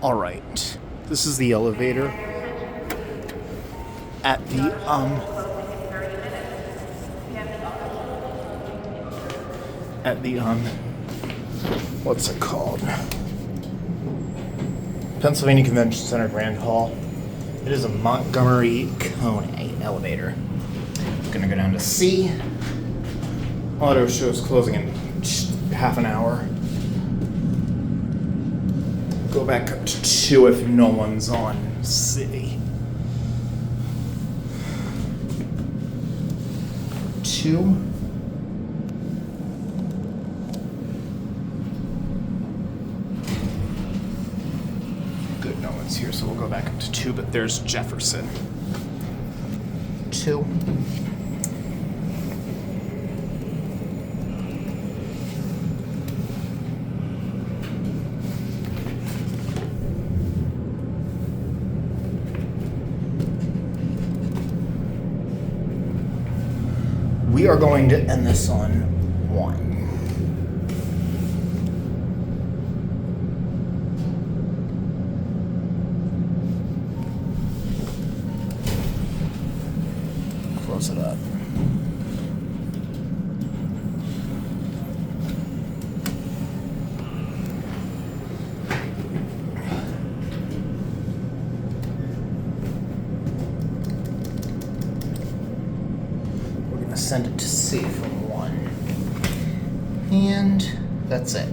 All right, this is the elevator at the what's it called? Pennsylvania Convention Center Grand Hall. It is a Montgomery Kone elevator. I'm gonna go down to C. Auto show's closing in half an hour. Go back up to 2 if no one's on C. 2. Good, no one's here, so we'll go back up to 2, but there's Jefferson. 2. We are going to end this on 1. Close it up. Send it to C from 1. And that's it.